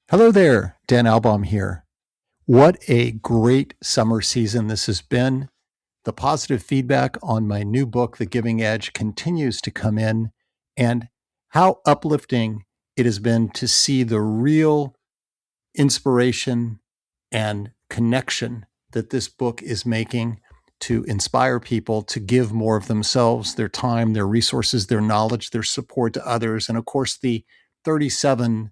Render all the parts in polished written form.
Hello there, Dan Albaum here. What a great summer season this has been. The positive feedback on my new book, The Giving Edge, continues to come in, and how uplifting it has been to see the real inspiration and connection that this book is making to inspire people to give more of themselves, their time, their resources, their knowledge, their support to others. And of course, the 37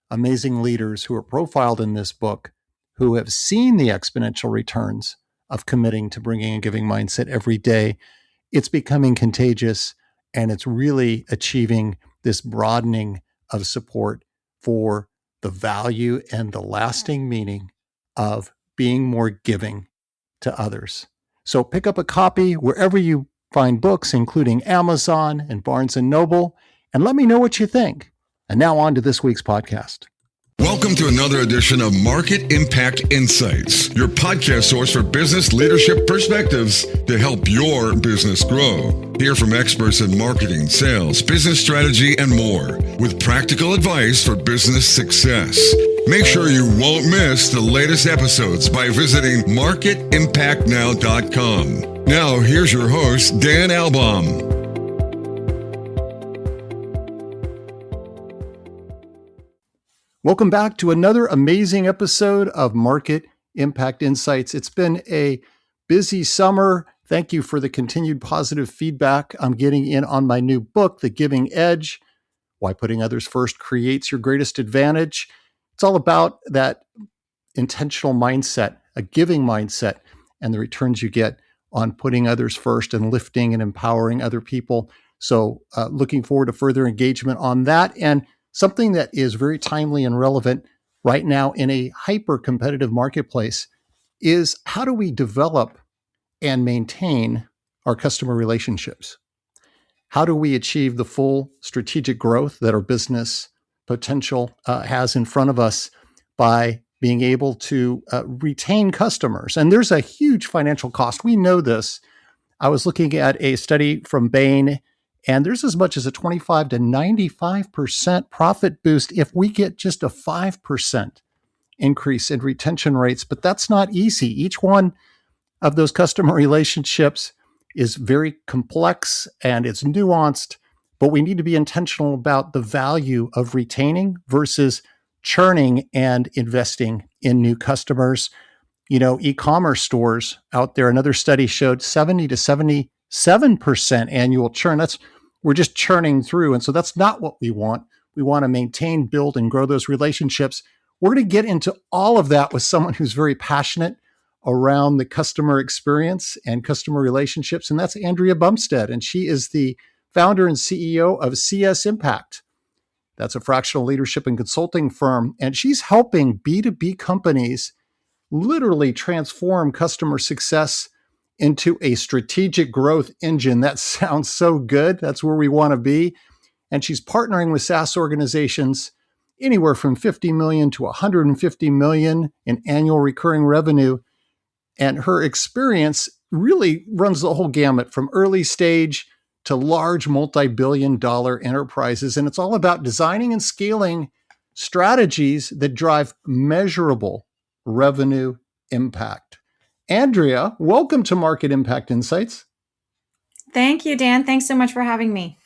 amazing leaders who are profiled in this book who have seen the exponential returns of committing to bringing a giving mindset every day. It's becoming contagious, and it's really achieving this broadening of support for the value and the lasting meaning of being more giving to others. So pick up a copy wherever you find books, including Amazon and Barnes and Noble, and let me know what you think. And now on to this week's podcast. Welcome to another edition of Market Impact Insights, your podcast source for business leadership perspectives to help your business grow. Hear from experts in marketing, sales, business strategy, and more with practical advice for business success. Make sure you won't miss the latest episodes by visiting marketimpactnow.com. Now, here's your host, Dan Albaum. Welcome back to another amazing episode of Market Impact Insights. It's been a busy summer. Thank you for the continued positive feedback I'm getting in on my new book, The Giving Edge, Why Putting Others First Creates Your Greatest Advantage. It's all about that intentional mindset, a giving mindset, and the returns you get on putting others first and lifting and empowering other people. So looking forward to further engagement on that. And something that is very timely and relevant right now in a hyper-competitive marketplace is how do we develop and maintain our customer relationships? How do we achieve the full strategic growth that our business potential has in front of us by being able to retain customers? And there's a huge financial cost. We know this. I was looking at a study from Bain, and there's as much as a 25 to 95% profit boost if we get just a 5% increase in retention rates. But that's not easy. Each one of those customer relationships is very complex and it's nuanced, but we need to be intentional about the value of retaining versus churning and investing in new customers. You know, e-commerce stores out there, another study showed 70 to 77% annual churn. We're just churning through. And so that's not what we want. We want to maintain, build, and grow those relationships. We're going to get into all of that with someone who's very passionate around the customer experience and customer relationships. And that's Andrea Bumstead. And she is the founder and CEO of CS Impact. That's a fractional leadership and consulting firm. And she's helping B2B companies literally transform customer success into a strategic growth engine. That sounds so good. That's where we want to be. And she's partnering with SaaS organizations anywhere from 50 million to 150 million in annual recurring revenue. And her experience really runs the whole gamut from early stage to large multi-billion-dollar enterprises. And it's all about designing and scaling strategies that drive measurable revenue impact. Andrea, welcome to Market Impact Insights. Thank you, Dan. Thanks so much for having me.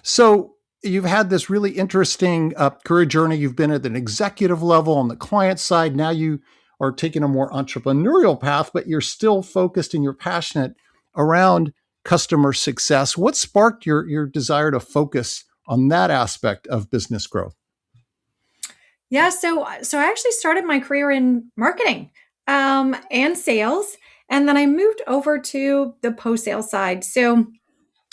So you've had this really interesting career journey. You've been at an executive level on the client side. Now you are taking a more entrepreneurial path, but you're still focused and you're passionate around customer success. What sparked your desire to focus on that aspect of business growth? Yeah, so I actually started my career in marketing and sales, and then I moved over to the post-sale side. So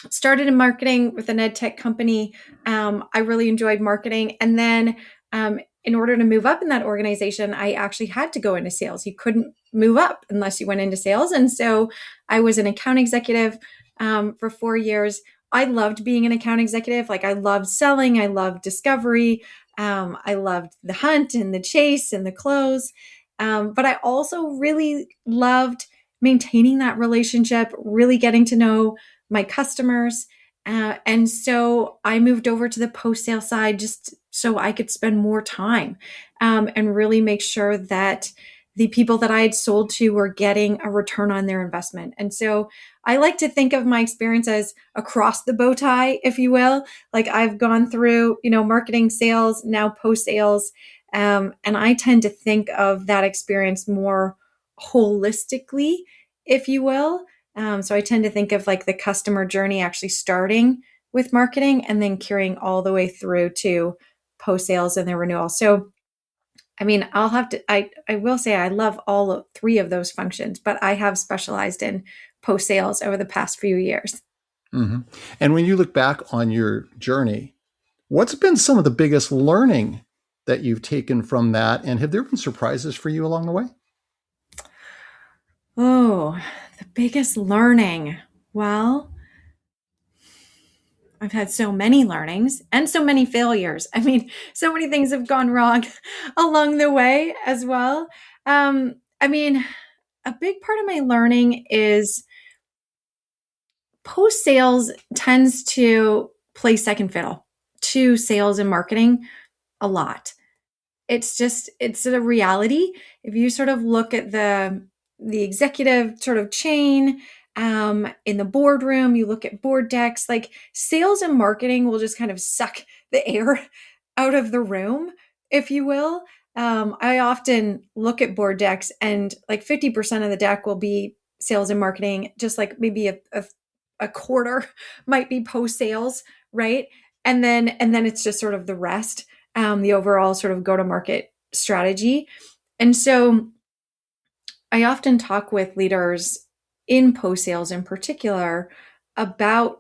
started in marketing with an ed tech company. I really enjoyed marketing. And then in order to move up in that organization, I actually had to go into sales. You couldn't move up unless you went into sales. And so I was an account executive for 4 years. I loved being an account executive. Like I loved selling. I loved discovery. I loved the hunt and the chase and the close. But I also really loved maintaining that relationship, really getting to know my customers. And so I moved over to the post-sale side just so I could spend more time and really make sure that the people that I had sold to were getting a return on their investment. And so I like to think of my experience as across the bow tie, if you will. Like I've gone through, marketing, sales, now post sales. And I tend to think of that experience more holistically, if you will. So I tend to think of like the customer journey actually starting with marketing and then carrying all the way through to post sales and their renewal. So I mean, I will say I love all three of those functions, but I have specialized in post sales over the past few years. Mm-hmm. And when you look back on your journey, what's been some of the biggest learning that you've taken from that? And have there been surprises for you along the way? Oh, the biggest learning. Well, I've had so many learnings and so many failures. I mean, so many things have gone wrong along the way as well. I mean, a big part of my learning is post sales tends to play second fiddle to sales and marketing a lot. It's a reality. If you sort of look at the executive sort of chain, in the boardroom, you look at board decks, like sales and marketing will just kind of suck the air out of the room, if you will. I often look at board decks and like 50% of the deck will be sales and marketing, just like maybe a quarter might be post sales, right? And then it's just sort of the rest, the overall sort of go to market strategy. And so I often talk with leaders in post sales in particular about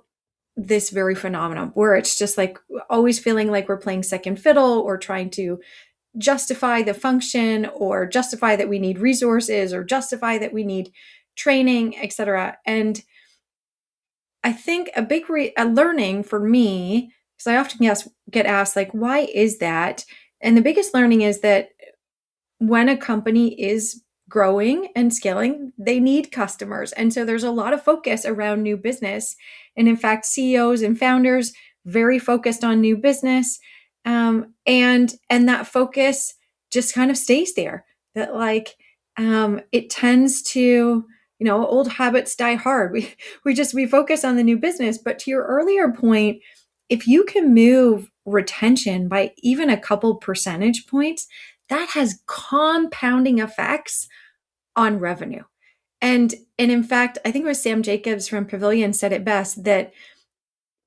this very phenomenon where it's just like always feeling like we're playing second fiddle or trying to justify the function or justify that we need resources or justify that we need training, etc. And I think a big a learning for me, because I often get asked like, why is that? And the biggest learning is that when a company is growing and scaling, they need customers. And so there's a lot of focus around new business. And in fact, CEOs and founders very focused on new business. And that focus just kind of stays there. That like it tends to, old habits die hard. We focus on the new business. But to your earlier point, if you can move retention by even a couple percentage points, that has compounding effects on revenue. And in fact, I think it was Sam Jacobs from Pavilion said it best that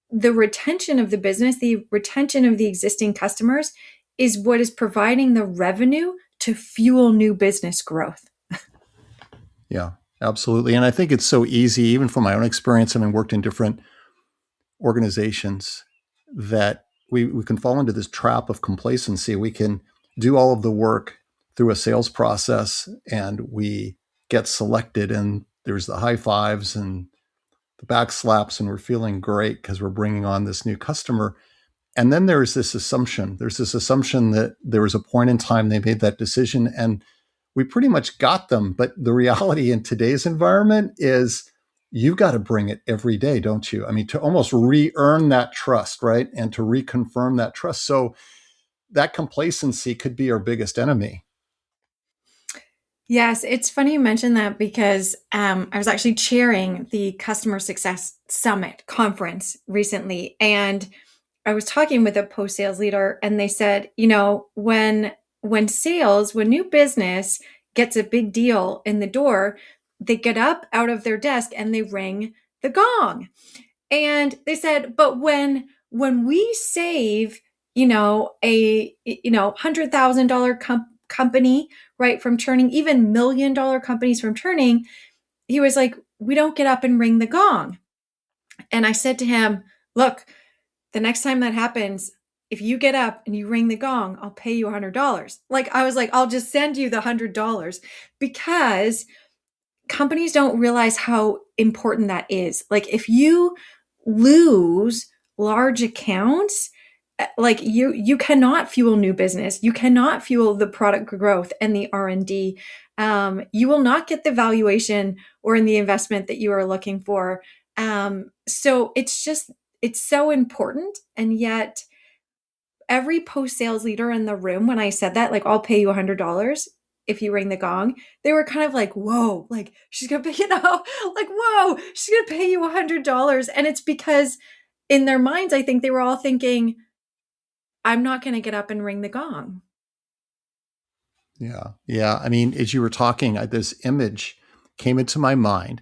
the retention of the business, the retention of the existing customers is what is providing the revenue to fuel new business growth. Yeah, absolutely. And I think it's so easy, even from my own experience, having worked in different organizations, that we can fall into this trap of complacency. We can do all of the work through a sales process and we get selected and there's the high fives and the back slaps and we're feeling great because we're bringing on this new customer. And then there's this assumption. There's this assumption that there was a point in time they made that decision and we pretty much got them. But the reality in today's environment is you've got to bring it every day, don't you? I mean, to almost re-earn that trust, right? And to reconfirm that trust. So that complacency could be our biggest enemy. Yes, it's funny you mentioned that because I was actually chairing the Customer Success Summit conference recently. And I was talking with a post-sales leader and they said, when new business gets a big deal in the door, they get up out of their desk and they ring the gong. And they said, but when we save, a $100,000 company, right, from churning, even $1 million companies from churning, he was like, we don't get up and ring the gong. And I said to him, look, the next time that happens, if you get up and you ring the gong, I'll pay you $100. Like, I was like, I'll just send you the $100 because companies don't realize how important that is. Like, if you lose large accounts, like you cannot fuel new business. You cannot fuel the product growth and the R&D. You will not get the valuation or in the investment that you are looking for. So it's so important. And yet every post sales leader in the room, when I said that, like, I'll pay you $100 if you ring the gong, they were kind of like, whoa, like she's going to pay, like, whoa, she's going to pay you $100. And it's because in their minds, I think they were all thinking, I'm not going to get up and ring the gong. Yeah. Yeah. I mean, as you were talking, this image came into my mind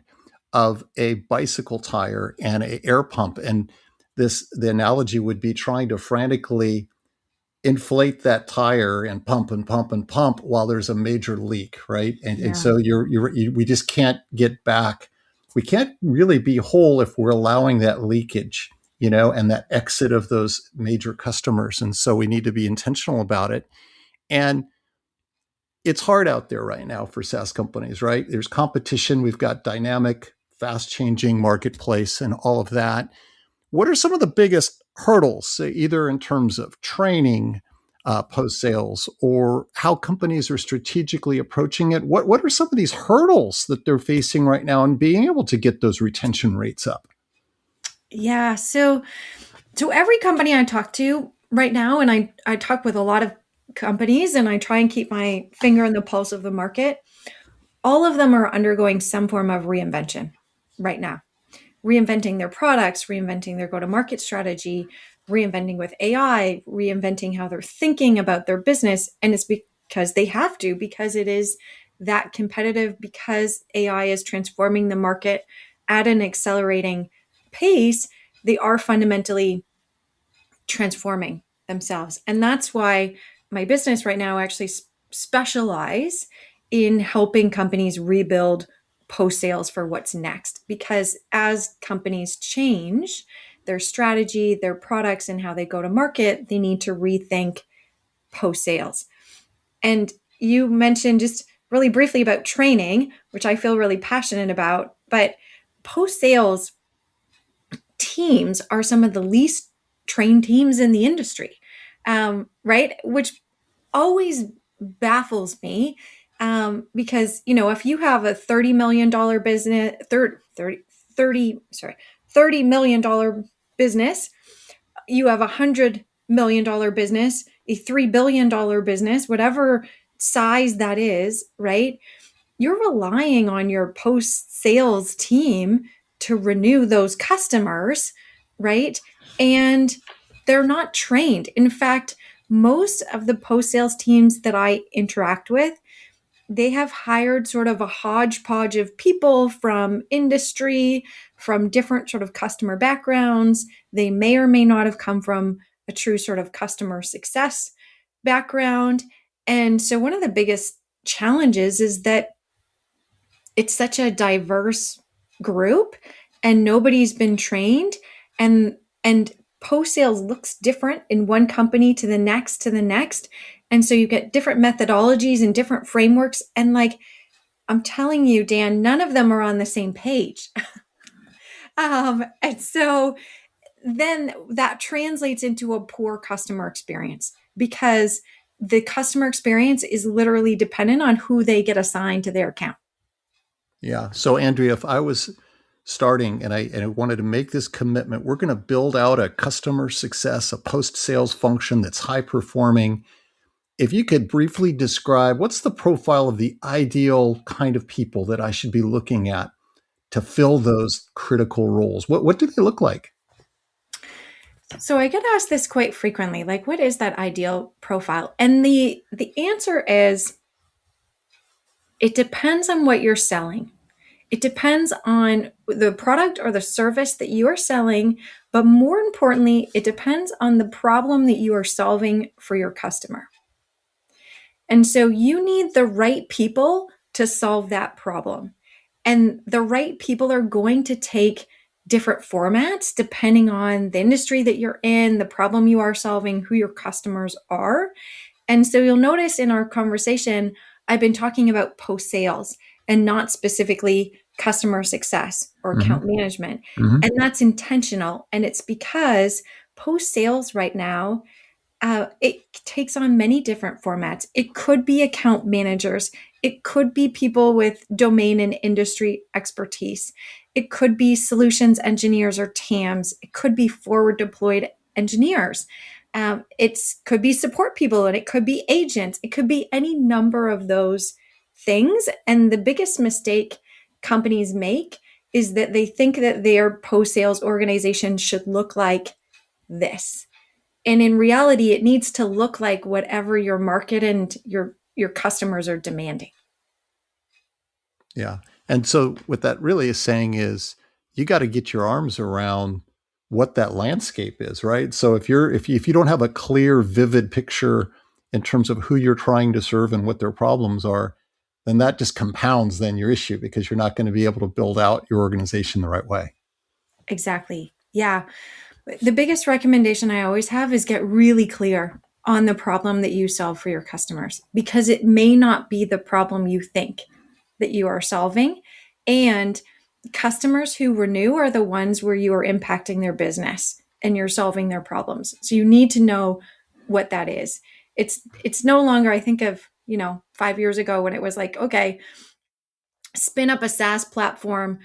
of a bicycle tire and an air pump. And the analogy would be trying to frantically inflate that tire and pump and pump and pump while there's a major leak, right? And so we just can't get back. We can't really be whole if we're allowing that leakage, and that exit of those major customers. And so we need to be intentional about it. And it's hard out there right now for SaaS companies, right? There's competition. We've got dynamic, fast changing marketplace and all of that. What are some of the biggest hurdles, either in terms of training, post sales, or how companies are strategically approaching it? What are some of these hurdles that they're facing right now and being able to get those retention rates up? Yeah. So every company I talk to right now, and I talk with a lot of companies and I try and keep my finger on the pulse of the market, all of them are undergoing some form of reinvention right now. Reinventing their products, reinventing their go-to-market strategy, reinventing with AI, reinventing how they're thinking about their business. And it's because they have to, because it is that competitive, because AI is transforming the market at an accelerating pace. They are fundamentally transforming themselves. And that's why my business right now actually specialize in helping companies rebuild post sales for what's next. Because as companies change their strategy, their products, and how they go to market, they need to rethink post sales. And you mentioned just really briefly about training, which I feel really passionate about, but post sales teams are some of the least trained teams in the industry, right? Which always baffles me, because, if you have a $30 million business, $30 million business, you have $100 million business, a $3 billion business, whatever size that is, right? You're relying on your post sales team to renew those customers, right? And they're not trained. In fact, most of the post sales teams that I interact with, they have hired sort of a hodgepodge of people from industry, from different sort of customer backgrounds. They may or may not have come from a true sort of customer success background. And so one of the biggest challenges is that it's such a diverse group and nobody's been trained, and post sales looks different in one company to the next. And so you get different methodologies and different frameworks. And like, I'm telling you, Dan, none of them are on the same page. And so then that translates into a poor customer experience, because the customer experience is literally dependent on who they get assigned to their account. Yeah. So, Andrea, if I was starting and I wanted to make this commitment, we're going to build out a customer success, a post-sales function that's high performing. If you could briefly describe what's the profile of the ideal kind of people that I should be looking at to fill those critical roles, what do they look like? So I get asked this quite frequently, like, what is that ideal profile? And the answer is, it depends on what you're selling. It depends on the product or the service that you are selling, but more importantly, it depends on the problem that you are solving for your customer. And so you need the right people to solve that problem. And the right people are going to take different formats depending on the industry that you're in, the problem you are solving, who your customers are. And so you'll notice in our conversation, I've been talking about post sales and not specifically customer success or account management. And that's intentional. And it's because post sales right now, it takes on many different formats. It could be account managers. It could be people with domain and industry expertise. It could be solutions engineers or TAMs. It could be forward deployed engineers. It could be support people, and it could be agents. It could be any number of those things. And the biggest mistake companies make is that they think that their post-sales organization should look like this. And in reality, it needs to look like whatever your market and your customers are demanding. Yeah. And so what that really is saying is you got to get your arms around what that landscape is, right? So if you don't have a clear, vivid picture in terms of who you're trying to serve and what their problems are, then that just compounds then your issue, because you're not going to be able to build out your organization the right way. Exactly. Yeah. The biggest recommendation I always have is get really clear on the problem that you solve for your customers, because it may not be the problem you think that you are solving. And customers who renew are the ones where you are impacting their business and you're solving their problems. So you need to know what that is. It's no longer, I think of, 5 years ago when it was like, okay, spin up a SaaS platform,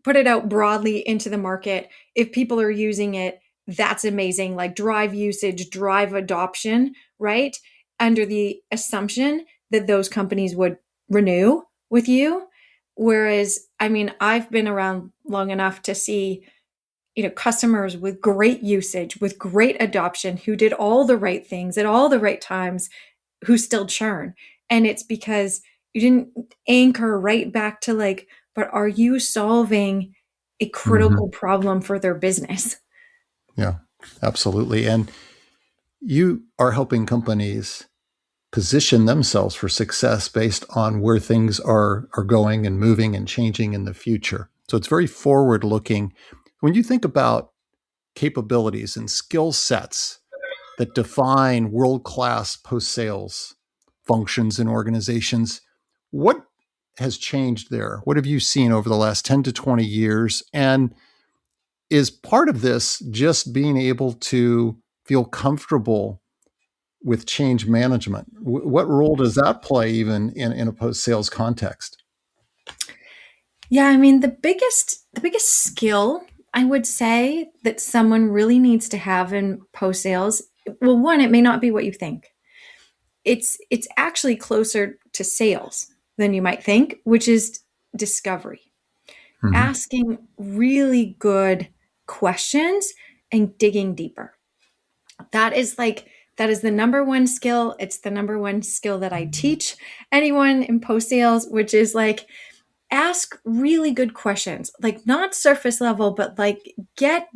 put it out broadly into the market. If people are using it, that's amazing. Like drive usage, drive adoption, right? Under the assumption that those companies would renew with you. Whereas, I've been around long enough to see, customers with great usage, with great adoption, who did all the right things at all the right times, who still churn. And it's because you didn't anchor right back to like, but are you solving a critical problem for their business? Yeah, absolutely. And you are helping companies position themselves for success based on where things are going and moving and changing in the future. So it's very forward looking. When you think about capabilities and skill sets that define world-class post-sales functions in organizations, what has changed there? What have you seen over the last 10 to 20 years? And is part of this just being able to feel comfortable with change management? What role does that play even in a post-sales context? Yeah, the biggest skill I would say that someone really needs to have in post sales, well, one, it may not be what you think. It's actually closer to sales than you might think, which is discovery. Mm-hmm. Asking really good questions and digging deeper. That is the number one skill. It's the number one skill that I teach anyone in post sales, which is like, ask really good questions, like not surface level, but like get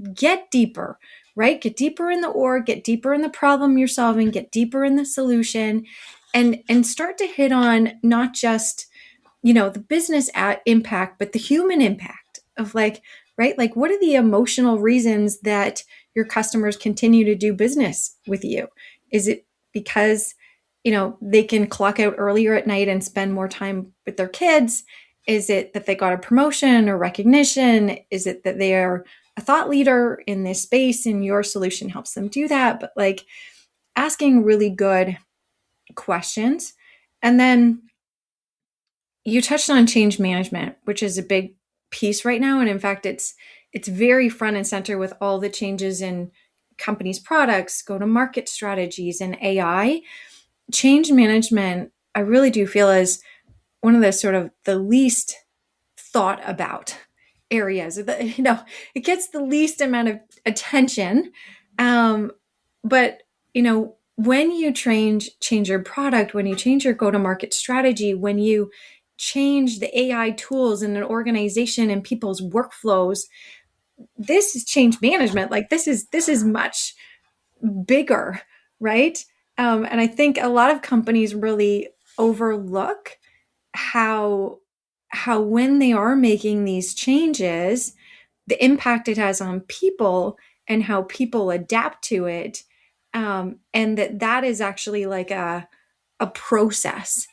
deeper, right? Get deeper in the org, get deeper in the problem you're solving, get deeper in the solution, and start to hit on not just, the business impact, but the human impact of like, right? Like, what are the emotional reasons that your customers continue to do business with you? Is it because, they can clock out earlier at night and spend more time with their kids? Is it that they got a promotion or recognition? Is it that they are a thought leader in this space and your solution helps them do that? But like asking really good questions. And then you touched on change management, which is a big piece right now. And in fact, it's very front and center with all the changes in companies' products, go-to-market strategies, and AI. Change management, I really do feel, is one of the sort of the least thought about areas. It gets the least amount of attention. But when you change your product, when you change your go-to-market strategy, when you change the AI tools in an organization and people's workflows, this is change management. Like this is much bigger, right? And I think a lot of companies really overlook how when they are making these changes, the impact it has on people and how people adapt to it, and that is actually like a process,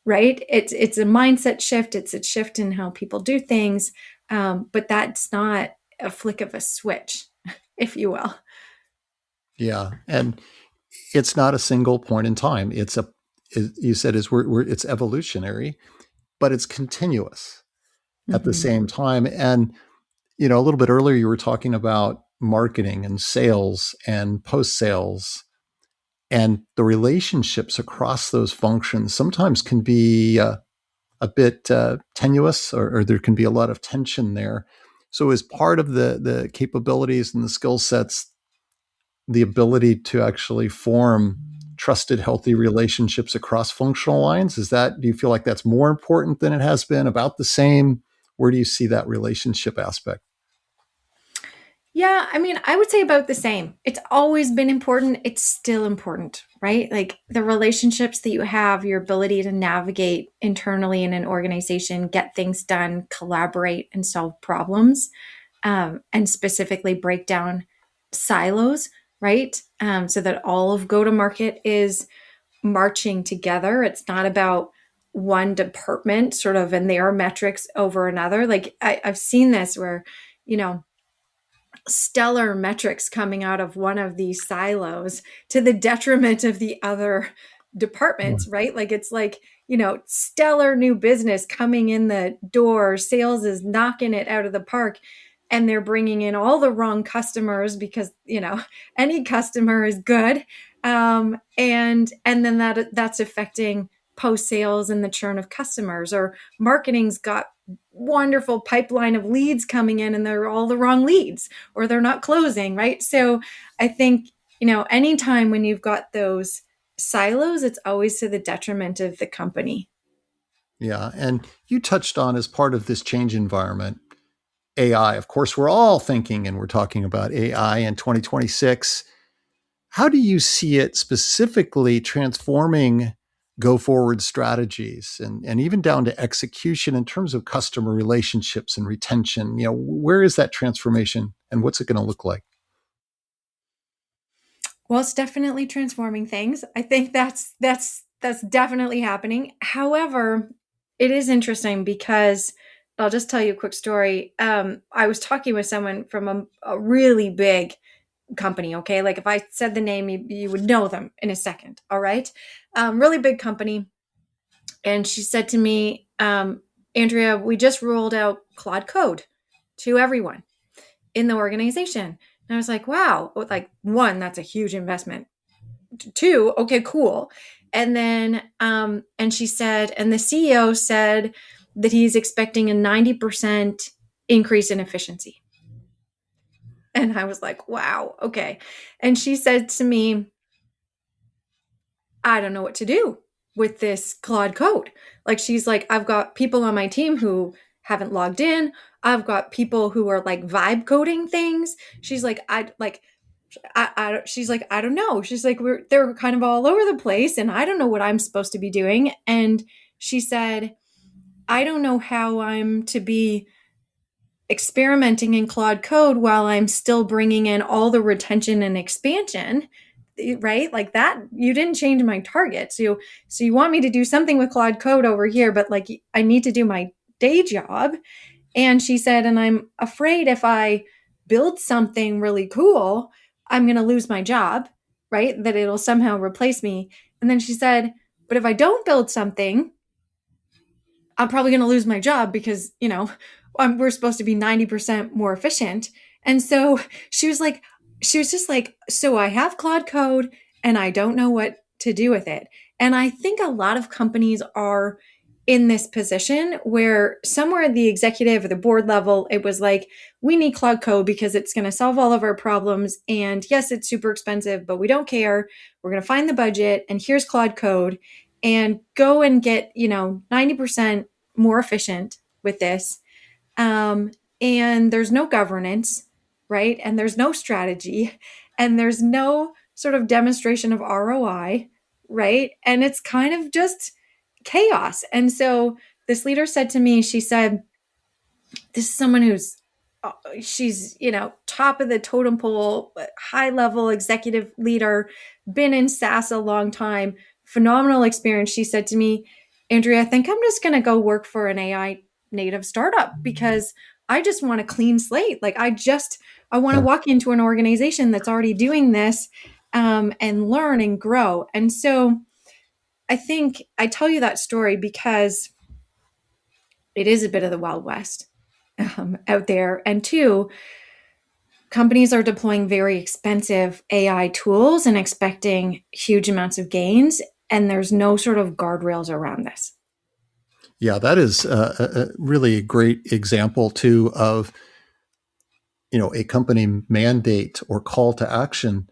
right? It's a mindset shift. It's a shift in how people do things, but that's not a flick of a switch, if you will. Yeah, and it's not a single point in time. You said it's evolutionary, but it's continuous at the same time. And a little bit earlier, you were talking about marketing and sales and post sales, and the relationships across those functions sometimes can be a bit tenuous, or there can be a lot of tension there. So, as part of the capabilities and the skill sets, the ability to actually form trusted, healthy relationships across functional lines, do you feel like that's more important than it has been, about the same? Where do you see that relationship aspect? Yeah, I mean, I would say about the same. It's always been important. It's still important, right? Like the relationships that you have, your ability to navigate internally in an organization, get things done, collaborate, and solve problems, and specifically break down silos, right? So that all of go to market is marching together. It's not about one department sort of and their metrics over another. Like I've seen this where, you know, stellar metrics coming out of one of these silos to the detriment of the other departments, right? Like it's like, stellar new business coming in the door, sales is knocking it out of the park, and they're bringing in all the wrong customers because, any customer is good. And then that's affecting post sales and the churn of customers, or marketing's got wonderful pipeline of leads coming in and they're all the wrong leads, or they're not closing, right? So I think, anytime when you've got those silos, it's always to the detriment of the company. Yeah. And you touched on, as part of this change environment, AI. Of course, we're all thinking and we're talking about AI in 2026. How do you see it specifically transforming go forward strategies, and even down to execution in terms of customer relationships and retention? Where is that transformation and what's it going to look like? Well, it's definitely transforming things. I think that's definitely happening. However, it is interesting because I'll just tell you a quick story. I was talking with someone from a really big company. Okay, like if I said the name, you would know them in a second. All right, really big company, and she said to me, Andrea, we just rolled out Claude Code to everyone in the organization. And I was like, wow, like one, that's a huge investment. Two, okay, cool. And then, and she said, and the CEO said that he's expecting a 90% increase in efficiency. And I was like, wow, okay. And she said to me, I don't know what to do with this Claude Code. Like, she's like, I've got people on my team who haven't logged in. I've got people who are like vibe coding things. She's like, she's like, I don't know. She's like, they're kind of all over the place and I don't know what I'm supposed to be doing. And she said, I don't know how I'm to be experimenting in Claude Code while I'm still bringing in all the retention and expansion, right? Like that, you didn't change my target. So you want me to do something with Claude Code over here, but like I need to do my day job. And she said, and I'm afraid if I build something really cool, I'm going to lose my job, right? That it'll somehow replace me. And then she said, but if I don't build something, I'm probably going to lose my job because, we're supposed to be 90% more efficient. And so she was just like, so I have Claude Code and I don't know what to do with it. And I think a lot of companies are in this position where somewhere at the executive or the board level, it was like, we need Claude Code because it's going to solve all of our problems. And yes, it's super expensive, but we don't care. We're going to find the budget and here's Claude Code and go and get, 90% more efficient with this. And there's no governance, right? And there's no strategy and there's no sort of demonstration of ROI, right? And it's kind of just chaos. And so this leader said to me, she said, this is someone who's she's top of the totem pole, high level executive leader, been in SaaS a long time, phenomenal experience. She said to me, Andrea, I think I'm just going to go work for an AI native startup because I just want a clean slate. Like I want to walk into an organization that's already doing this, and learn and grow. And so I think I tell you that story because it is a bit of the Wild West out there. And two, companies are deploying very expensive AI tools and expecting huge amounts of gains, and there's no sort of guardrails around this. Yeah, that is a really great example too of, a company mandate or call to action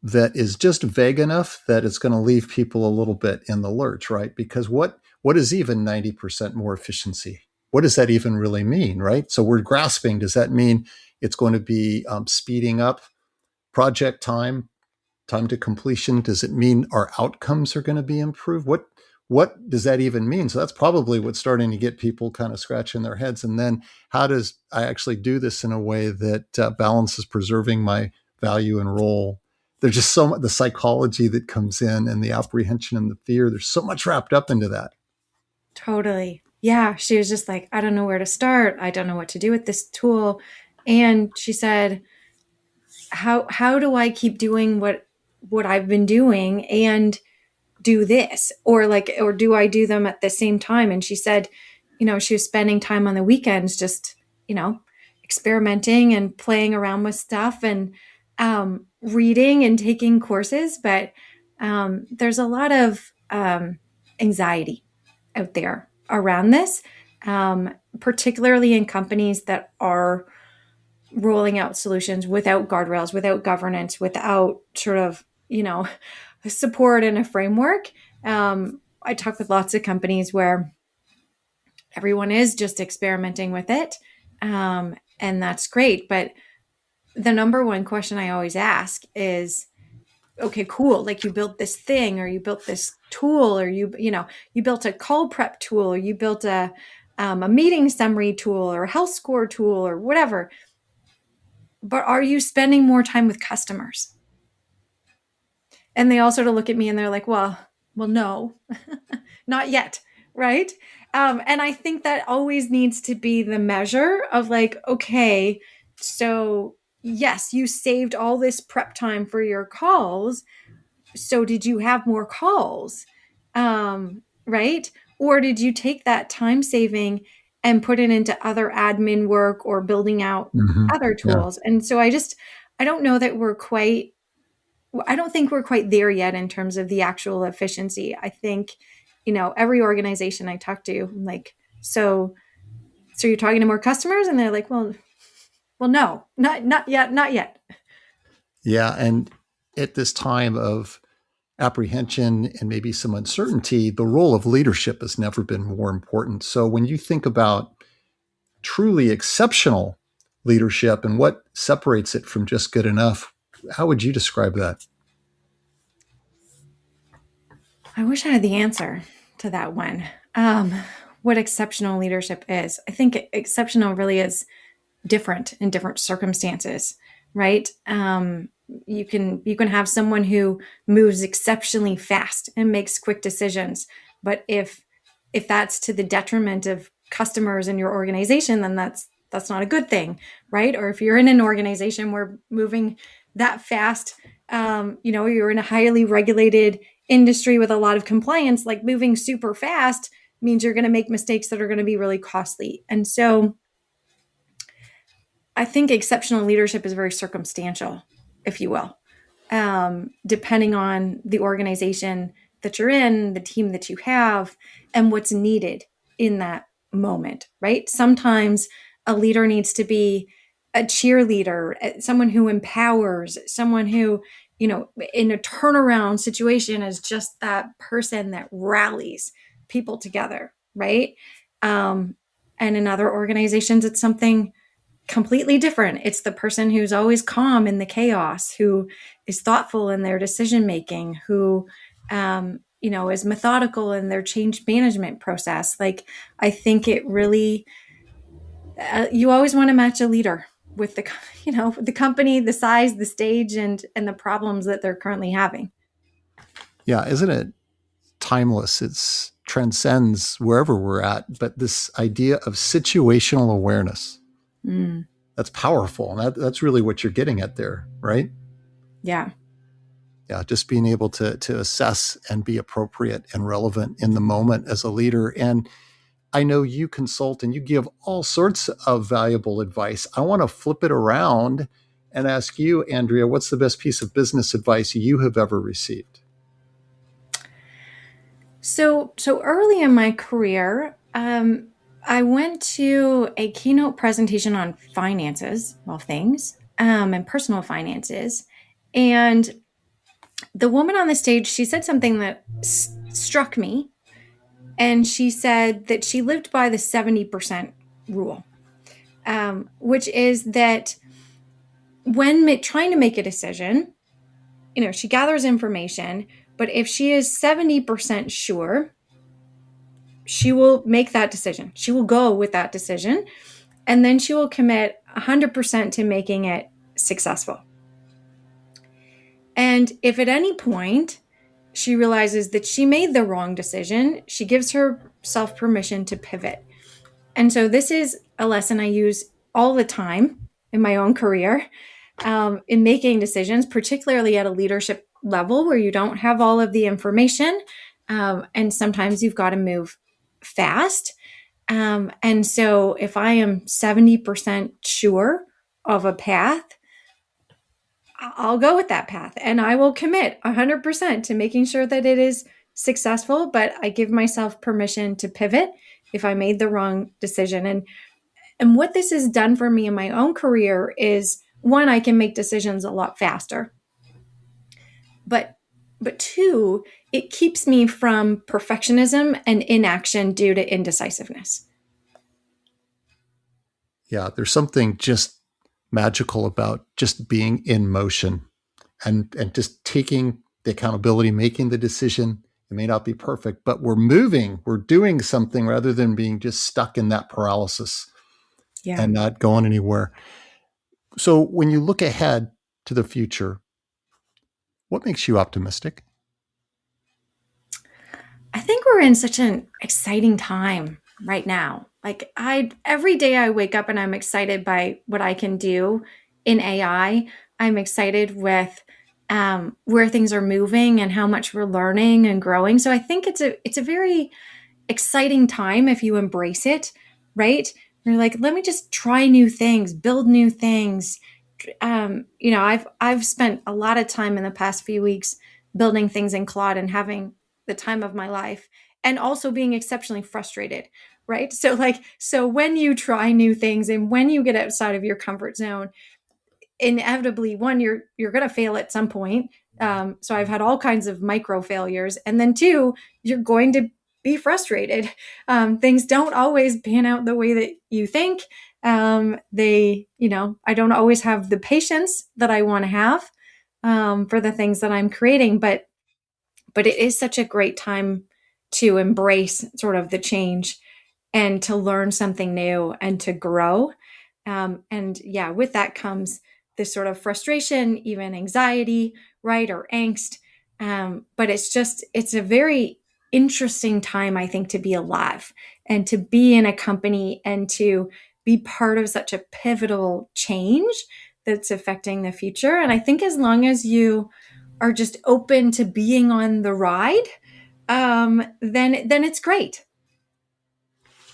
that is just vague enough that it's going to leave people a little bit in the lurch, right? Because what is even 90% more efficiency? What does that even really mean, right? So we're grasping. Does that mean it's going to be speeding up project time to completion? Does it mean our outcomes are going to be improved? What does that even mean? So that's probably what's starting to get people kind of scratching their heads. And then how does I actually do this in a way that balances preserving my value and role? There's just so much, the psychology that comes in and the apprehension and the fear. There's so much wrapped up into that. Totally. Yeah. She was just like, I don't know where to start. I don't know what to do with this tool. And she said, how do I keep doing what I've been doing and do this? Or do I do them at the same time? And she said, she was spending time on the weekends, just, experimenting and playing around with stuff and reading and taking courses. But there's a lot of anxiety out there around this, particularly in companies that are rolling out solutions without guardrails, without governance, without sort of, support and a framework. I talk with lots of companies where everyone is just experimenting with it. And that's great. But the number one question I always ask is, okay, cool. Like you built this thing, or you built this tool, or you built a call prep tool, or you built a meeting summary tool, or a health score tool, or whatever. But are you spending more time with customers? And they all sort of look at me and they're like, well, no, not yet. Right. And I think that always needs to be the measure of like, okay, so yes, you saved all this prep time for your calls. So did you have more calls? Right. Or did you take that time saving and put it into other admin work or building out other tools? Yeah. And so I don't know that I don't think we're quite there yet in terms of the actual efficiency. I think, every organization I talk to, I'm like, so you're talking to more customers? And they're like, well, no, not yet. Yeah. And at this time of apprehension and maybe some uncertainty, the role of leadership has never been more important. So when you think about truly exceptional leadership and what separates it from just good enough, how would you describe that? I wish I had the answer to that one. What exceptional leadership is. I think exceptional really is different in different circumstances, right? You can have someone who moves exceptionally fast and makes quick decisions, but if that's to the detriment of customers in your organization, then that's not a good thing, right? Or if you're in an organization where moving that fast, you're in a highly regulated industry with a lot of compliance, like moving super fast means you're going to make mistakes that are going to be really costly. And so I think exceptional leadership is very circumstantial, if you will, depending on the organization that you're in, the team that you have, and what's needed in that moment, right? Sometimes a leader needs to be a cheerleader, someone who empowers, someone who, in a turnaround situation is just that person that rallies people together, right? And in other organizations, it's something completely different. It's the person who's always calm in the chaos, who is thoughtful in their decision making, who is methodical in their change management process. Like, I think it really, you always want to match a leader with the company, the size, the stage, and the problems that they're currently having. Yeah, isn't it timeless? It transcends wherever we're at. But this idea of situational awareness, that's powerful. And that's really what you're getting at there, right? Yeah. Yeah, just being able to assess and be appropriate and relevant in the moment as a leader. And I know you consult and you give all sorts of valuable advice. I want to flip it around and ask you, Andrea, what's the best piece of business advice you have ever received? So early in my career, I went to a keynote presentation on finances, of all things, and personal finances. And the woman on the stage, she said something that struck me. And she said that she lived by the 70% rule, which is that when trying to make a decision, she gathers information, but if she is 70% sure, she will make that decision. She will go with that decision, and then she will commit 100% to making it successful. And if at any point she realizes that she made the wrong decision, she gives herself permission to pivot. And so this is a lesson I use all the time in my own career, in making decisions, particularly at a leadership level where you don't have all of the information. And sometimes you've got to move fast. And so if I am 70% sure of a path, I'll go with that path and I will commit 100% to making sure that it is successful, but I give myself permission to pivot if I made the wrong decision. And what this has done for me in my own career is, one, I can make decisions a lot faster. But two, it keeps me from perfectionism and inaction due to indecisiveness. Yeah, there's something just magical about just being in motion and just taking the accountability, making the decision. It may not be perfect, but we're moving, we're doing something rather than being just stuck in that paralysis and not going anywhere. So when you look ahead to the future, what makes you optimistic? I think we're in such an exciting time right now. Like every day I wake up and I'm excited by what I can do in AI. I'm excited with where things are moving and how much we're learning and growing. So I think it's a very exciting time if you embrace it, right? You're like, let me just try new things, build new things. I've spent a lot of time in the past few weeks building things in Claude and having the time of my life, and also being exceptionally frustrated, right? So when you try new things and when you get outside of your comfort zone, inevitably, one, you're going to fail at some point. So I've had all kinds of micro failures, and then two, you're going to be frustrated. Things don't always pan out the way that you think. I don't always have the patience that I want to have for the things that I'm creating, but it is such a great time to embrace sort of the change and to learn something new and to grow. With that comes this sort of frustration, even anxiety, right? Or angst. But it's a very interesting time, I think, to be alive and to be in a company and to be part of such a pivotal change that's affecting the future. And I think as long as you are just open to being on the ride, then it's great.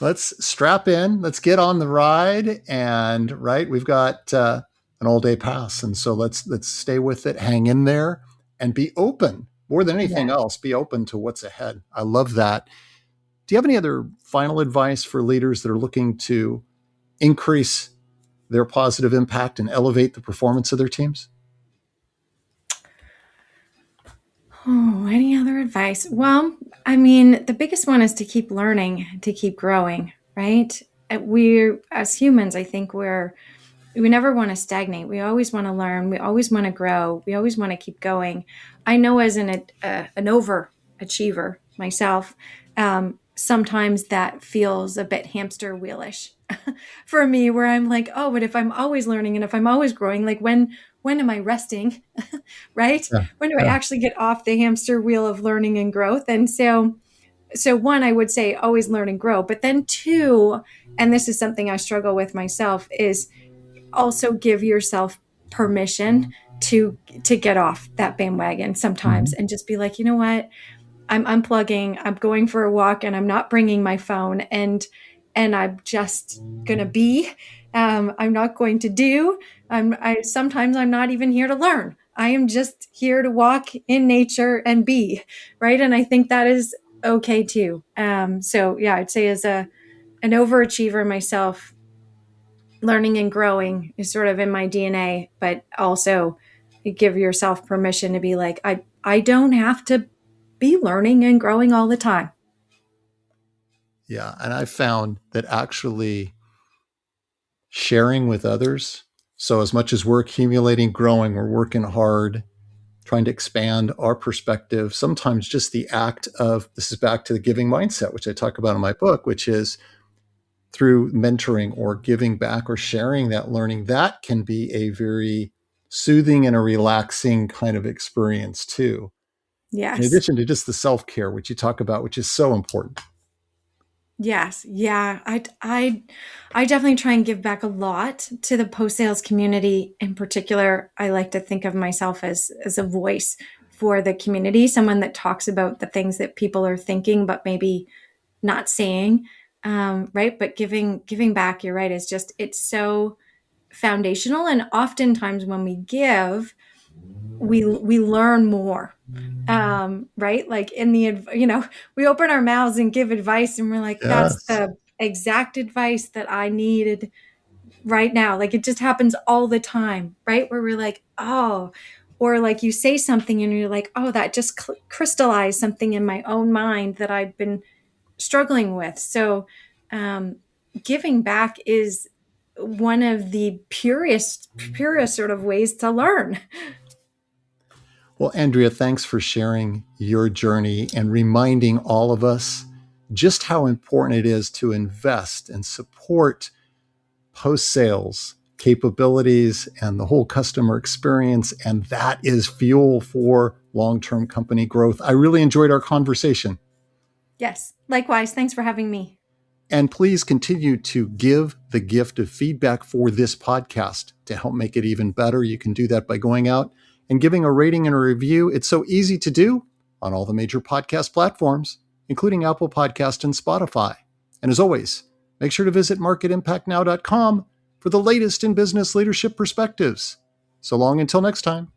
Let's strap in. Let's get on the ride. And we've got an all day pass, and so let's stay with it, hang in there, and be open. More than anything else, be open to what's ahead. I love that. Do you have any other final advice for leaders that are looking to increase their positive impact and elevate the performance of their teams? Oh, any other advice? Well, I mean, the biggest one is to keep learning, to keep growing, right? We're, as humans, I think we never want to stagnate. We always want to learn. We always want to grow. We always want to keep going. I know as an overachiever myself, sometimes that feels a bit hamster wheelish for me, where I'm like, oh, but if I'm always learning and if I'm always growing, like when am I resting, right? When do I actually get off the hamster wheel of learning and growth? And so one, I would say always learn and grow. But then two, and this is something I struggle with myself, is also give yourself permission to get off that bandwagon sometimes and just be like, you know what? I'm unplugging, I'm going for a walk, and I'm not bringing my phone, and I'm just going to be, I'm not going to do, Sometimes I'm not even here to learn. I am just here to walk in nature and be, right. And I think that is okay too. So yeah, I'd say as an overachiever myself, learning and growing is sort of in my DNA, but also give yourself permission to be like, I don't have to be learning and growing all the time. Yeah. And I found that actually sharing with others. So, as much as we're accumulating, growing, we're working hard, trying to expand our perspective. Sometimes just the act of this is back to the giving mindset, which I talk about in my book, which is through mentoring or giving back or sharing that learning, that can be a very soothing and a relaxing kind of experience too. In Yes. addition to just the self-care, which you talk about, which is so important. Yes. Yeah. I definitely try and give back a lot to the post-sales community. In particular, I like to think of myself as a voice for the community, someone that talks about the things that people are thinking, but maybe not saying. Right. But giving back, you're right, is just, it's so foundational. And oftentimes when we give, we learn more. Right. Like we open our mouths and give advice and we're like, that's Yes. the exact advice that I needed right now. Like it just happens all the time, right? Where we're like, oh, or like you say something and you're like, oh, that just crystallized something in my own mind that I've been struggling with. So, um, giving back is one of the purest sort of ways to learn. Well, Andrea, thanks for sharing your journey and reminding all of us just how important it is to invest and support post sales capabilities and the whole customer experience. And that is fuel for long term company growth. I really enjoyed our conversation. Yes. Likewise. Thanks for having me. And please continue to give the gift of feedback for this podcast to help make it even better. You can do that by going out and giving a rating and a review. It's so easy to do on all the major podcast platforms, including Apple Podcast and Spotify. And as always, make sure to visit marketimpactnow.com for the latest in business leadership perspectives. So long until next time.